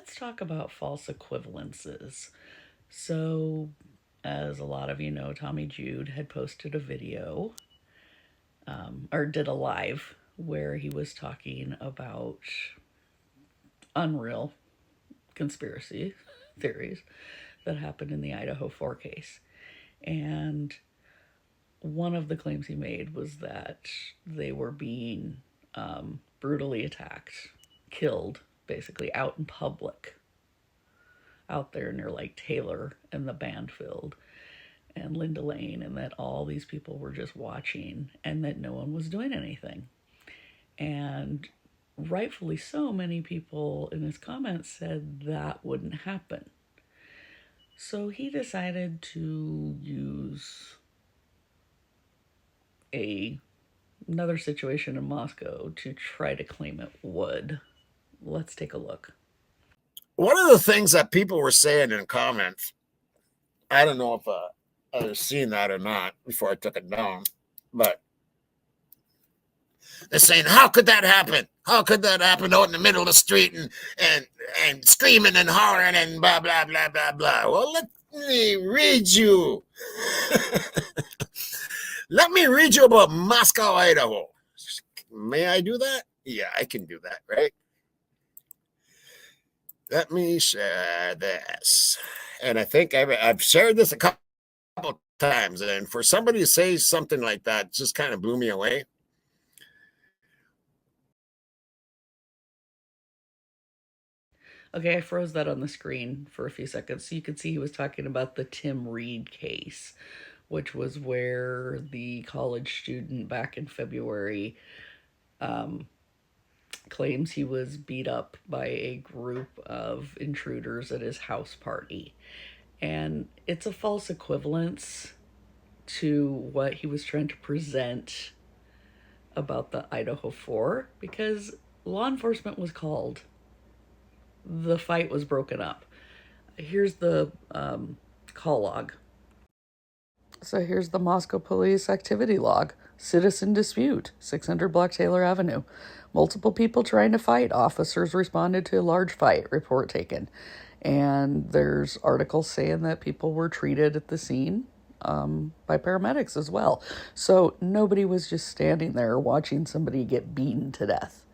let's talk about false equivalences. So, as a lot of you know, Tommy Jude had posted a video, or did a live, where he was talking about unreal conspiracy theories that happened in the Idaho 4 case. And one of the claims he made was that they were being brutally attacked, killed, basically out in public, out there near like Taylor and the Bandfield and Linda Lane, and that all these people were just watching and that no one was doing anything. And rightfully so, many people in his comments said that wouldn't happen. So he decided to use another situation in Moscow to try to claim it would. Let's take a look. One of the things that people were saying in comments, I don't know if I was seeing that or not before I took it down, but they're saying, how could that happen? How could that happen out in the middle of the street and screaming and hollering and blah, blah, blah, blah, blah. Well, let me read you. Let me read you about Moscow, Idaho. May I do that? Yeah, I can do that, right? Let me share this. And I think I've shared this a couple times. And for somebody to say something like that just kind of blew me away. Okay, I froze that on the screen for a few seconds so you could see he was talking about the Tim Reed case, which was where the college student back in February claims he was beat up by a group of intruders at his house party. And it's a false equivalence to what he was trying to present about the Idaho 4 because law enforcement was called. The fight was broken up. Here's the call log. So here's the Moscow police activity log. Citizen dispute, 600 block Taylor Avenue. Multiple people trying to fight. Officers responded to a large fight. Report taken. And there's articles saying that people were treated at the scene by paramedics as well. So nobody was just standing there watching somebody get beaten to death.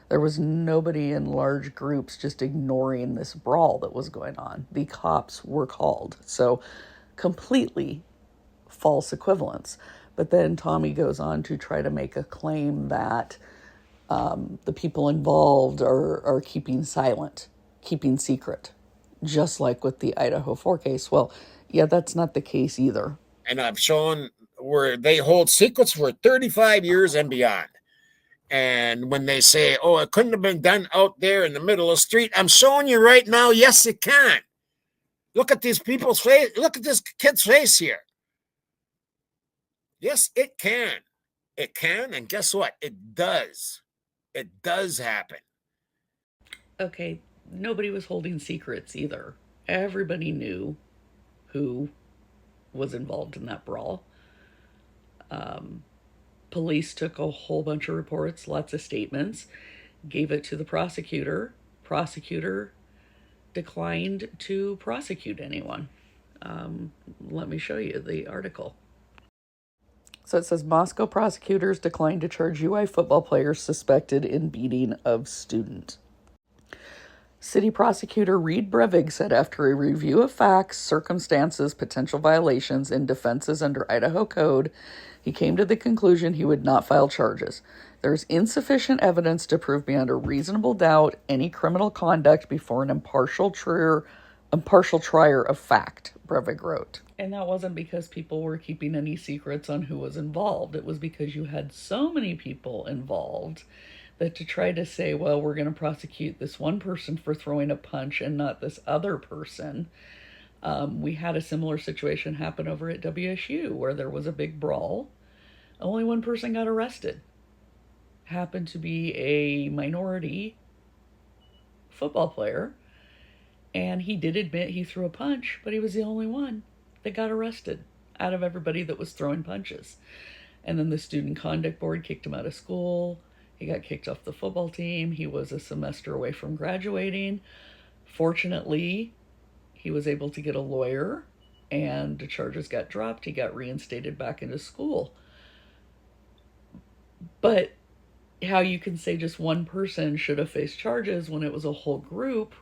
There was nobody in large groups just ignoring this brawl that was going on. The cops were called. So completely false equivalence. But then Tommy goes on to try to make a claim that the people involved are keeping silent, keeping secret, just like with the Idaho 4 case. Well, yeah, that's not the case either. And I've shown where they hold secrets for 35 years and beyond. And when they say, oh, it couldn't have been done out there in the middle of the street, I'm showing you right now, yes, it can. Look at these people's face. Look at this kid's face here. Yes, it can. It can, and guess what? It does. It does happen. Okay, nobody was holding secrets either. Everybody knew who was involved in that brawl. Police took a whole bunch of reports, lots of statements, gave it to the prosecutor. Prosecutor declined to prosecute anyone. Let me show you the article. So it says Moscow prosecutors declined to charge UI football players suspected in beating of student. City Prosecutor Reed Brevig said after a review of facts, circumstances, potential violations, and defenses under Idaho Code, he came to the conclusion he would not file charges. There is insufficient evidence to prove beyond a reasonable doubt any criminal conduct before an impartial trier of fact, Brevig wrote. And that wasn't because people were keeping any secrets on who was involved. It was because you had so many people involved that to try to say, well, we're going to prosecute this one person for throwing a punch and not this other person. We had a similar situation happen over at WSU where there was a big brawl. Only one person got arrested. Happened to be a minority football player. And he did admit he threw a punch, but he was the only one that got arrested out of everybody that was throwing punches. And then the student conduct board kicked him out of school. He got kicked off the football team. He was a semester away from graduating Fortunately, he was able to get a lawyer and the charges got dropped. He got reinstated back into school. But how you can say just one person should have faced charges when it was a whole group,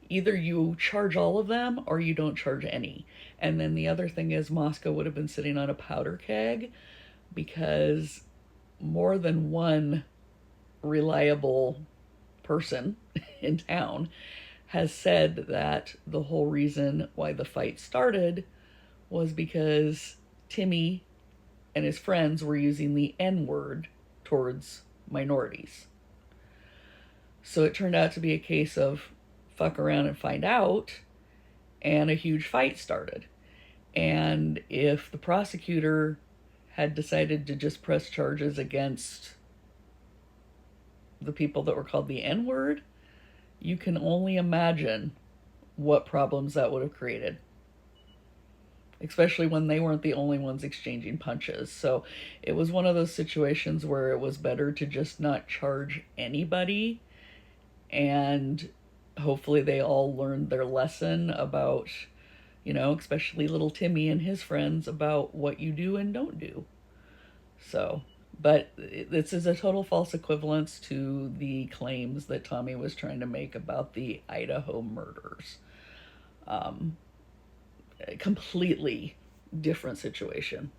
either you charge all of them or you don't charge any. And then the other thing is, Moscow would have been sitting on a powder keg because more than one reliable person in town has said that the whole reason why the fight started was because Timmy and his friends were using the N word towards minorities. So it turned out to be a case of fuck around and find out, and a huge fight started. And if the prosecutor had decided to just press charges against the people that were called the N word, you can only imagine what problems that would have created, especially when they weren't the only ones exchanging punches. So it was one of those situations where it was better to just not charge anybody, and hopefully they all learned their lesson about, especially little Timmy and his friends, about what you do and don't do. So, but this is a total false equivalence to the claims that Tommy was trying to make about the Idaho murders. A completely different situation.